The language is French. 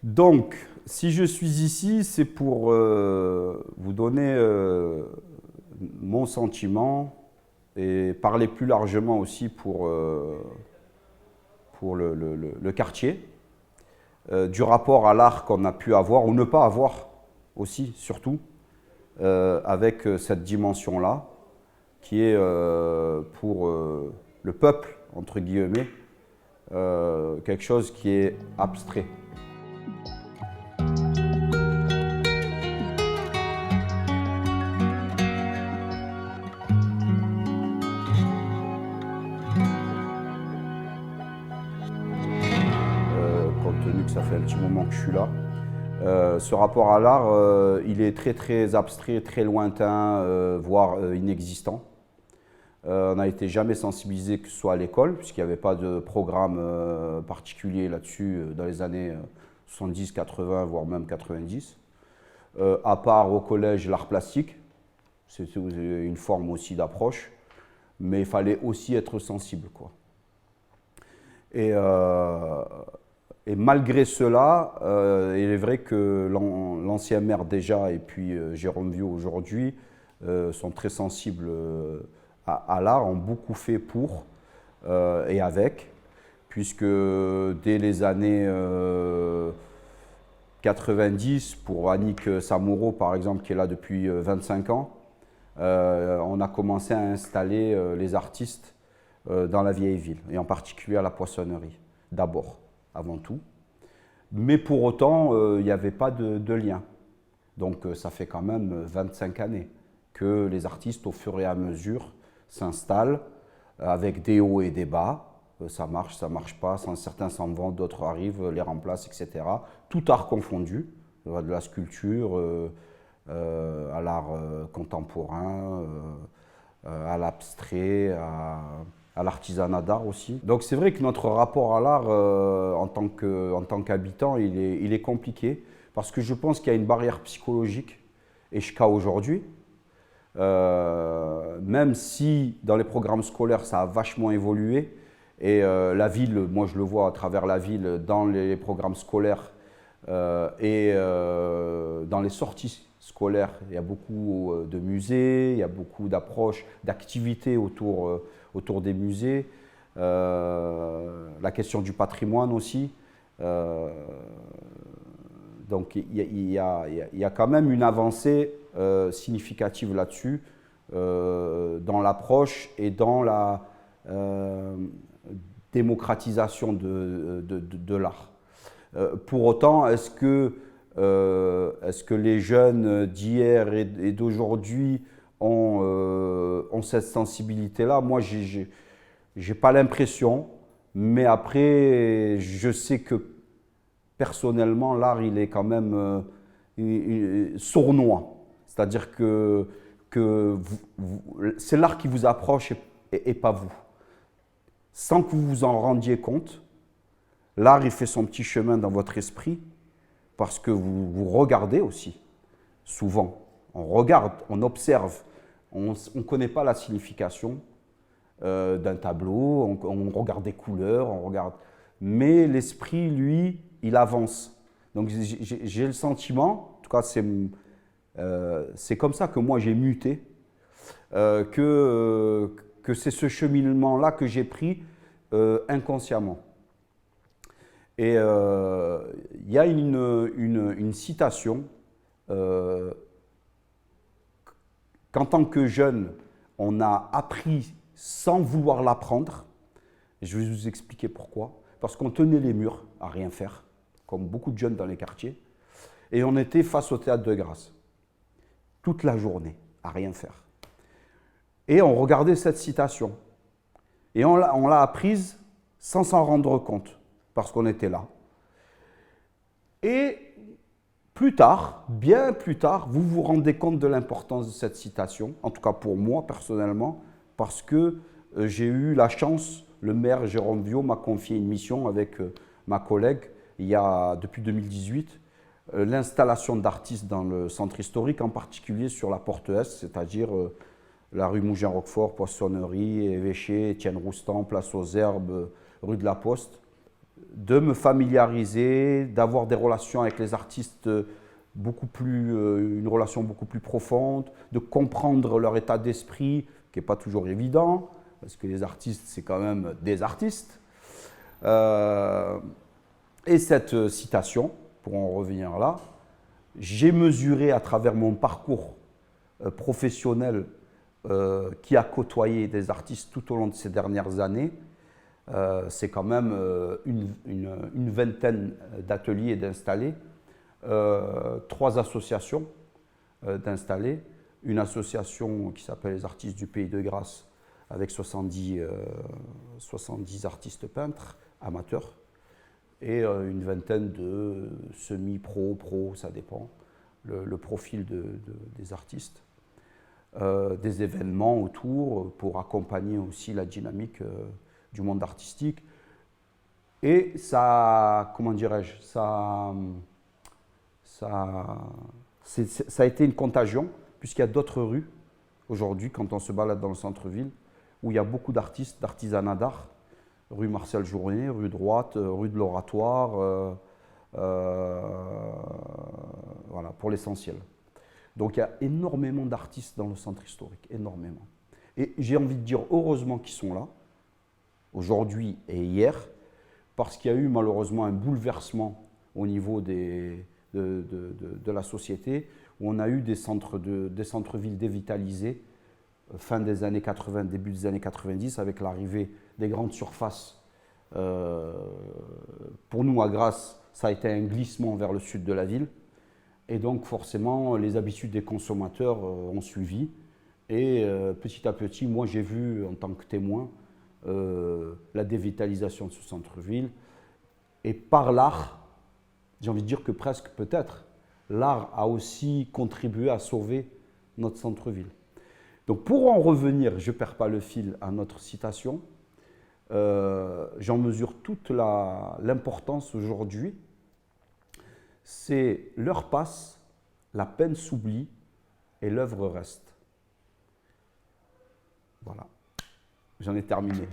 Donc, si je suis ici, c'est pour vous donner mon sentiment et parler plus largement aussi pour le quartier, du rapport à l'art qu'on a pu avoir ou ne pas avoir aussi, surtout, avec cette dimension-là, qui est pour le peuple, entre guillemets, quelque chose qui est abstrait. Compte tenu que ça fait un petit moment que je suis là. Ce rapport à l'art, il est très très abstrait, très lointain, voire inexistant. On n'a été jamais sensibilisé, que ce soit à l'école, puisqu'il n'y avait pas de programme particulier là-dessus dans les années 70, 80, voire même 90. À part au collège l'art plastique, c'était une forme aussi d'approche, mais il fallait aussi être sensible, quoi. Et, malgré cela, il est vrai que l'ancien maire déjà et puis Jérôme Viau aujourd'hui sont très sensibles à l'art, ont beaucoup fait pour et avec, puisque dès les années 90, pour Annick Samouro par exemple, qui est là depuis 25 ans, on a commencé à installer les artistes dans la vieille ville, et en particulier à la poissonnerie, d'abord, avant tout. Mais pour autant, il n'y avait pas de lien. Donc ça fait quand même 25 années que les artistes, au fur et à mesure, s'installent avec des hauts et des bas. Ça marche pas, certains s'en vont, d'autres arrivent, les remplacent, etc. Tout art confondu, de la sculpture à l'art contemporain, à l'abstrait, à l'artisanat d'art aussi. Donc c'est vrai que notre rapport à l'art en tant qu'habitant, il est compliqué, parce que je pense qu'il y a une barrière psychologique, et jusqu'à aujourd'hui, même si dans les programmes scolaires ça a vachement évolué, et la ville, moi je le vois à travers la ville, dans les programmes scolaires et dans les sorties scolaires, il y a beaucoup de musées, il y a beaucoup d'approches, d'activités autour des musées, la question du patrimoine aussi. Donc il y a quand même une avancée significative là-dessus, dans l'approche et dans la démocratisation de l'art. Pour autant, est-ce que les jeunes d'hier et d'aujourd'hui ont cette sensibilité-là? Moi, j'ai pas l'impression, mais après, je sais que personnellement, l'art, il est quand même sournois. C'est-à-dire que c'est l'art qui vous approche et pas vous. Sans que vous vous en rendiez compte, l'art, il fait son petit chemin dans votre esprit, parce que vous regardez aussi, souvent. On regarde, on observe, on ne connaît pas la signification d'un tableau, on regarde des couleurs, on regarde. Mais l'esprit, lui, il avance. Donc j'ai le sentiment, en tout cas c'est comme ça que moi j'ai muté, que c'est ce cheminement-là que j'ai pris inconsciemment. Et il y a une citation qu'en tant que jeune, on a appris sans vouloir l'apprendre. Et je vais vous expliquer pourquoi. Parce qu'on tenait les murs à rien faire, comme beaucoup de jeunes dans les quartiers, et on était face au théâtre de grâce, toute la journée, à rien faire. Et on regardait cette citation. Et on l'a apprise sans s'en rendre compte, parce qu'on était là. Et plus tard, bien plus tard, vous vous rendez compte de l'importance de cette citation, en tout cas pour moi personnellement, parce que j'ai eu la chance, le maire Jérôme Viau m'a confié une mission avec ma collègue, depuis 2018, l'installation d'artistes dans le centre historique, en particulier sur la porte Est, c'est-à-dire la rue Mougin-Roquefort, Poissonnerie, Évêché, Étienne Roustan, Place aux Herbes, rue de la Poste, de me familiariser, d'avoir des relations avec les artistes une relation beaucoup plus profonde, de comprendre leur état d'esprit, qui n'est pas toujours évident, parce que les artistes, c'est quand même des artistes. Et cette citation, pour en revenir là, j'ai mesuré à travers mon parcours professionnel qui a côtoyé des artistes tout au long de ces dernières années, c'est quand même une vingtaine d'ateliers d'installés, 3 associations d'installés, une association qui s'appelle les Artistes du Pays de Grâce avec 70 artistes peintres amateurs et une vingtaine de semi-pro, pro, ça dépend, le profil des artistes. Des événements autour pour accompagner aussi la dynamique du monde artistique. Et ça, comment dirais-je, ça a été une contagion, puisqu'il y a d'autres rues aujourd'hui, quand on se balade dans le centre-ville, où il y a beaucoup d'artistes, d'artisanat d'art, rue Marcel Journet, rue Droite, rue de l'Oratoire, voilà, pour l'essentiel. Donc il y a énormément d'artistes dans le centre historique, énormément. Et j'ai envie de dire heureusement qu'ils sont là, aujourd'hui et hier, parce qu'il y a eu malheureusement un bouleversement au niveau de la société, où on a eu des centres-villes dévitalisés, fin des années 80, début des années 90, avec l'arrivée des grandes surfaces. Pour nous, à Grasse, ça a été un glissement vers le sud de la ville. Et donc forcément, les habitudes des consommateurs ont suivi. Et petit à petit, moi j'ai vu en tant que témoin la dévitalisation de ce centre-ville. Et par l'art, j'ai envie de dire que presque peut-être, l'art a aussi contribué à sauver notre centre-ville. Donc pour en revenir, je ne perds pas le fil à notre citation, j'en mesure toute l'importance aujourd'hui. C'est l'heure passe, la peine s'oublie et l'œuvre reste. Voilà, j'en ai terminé.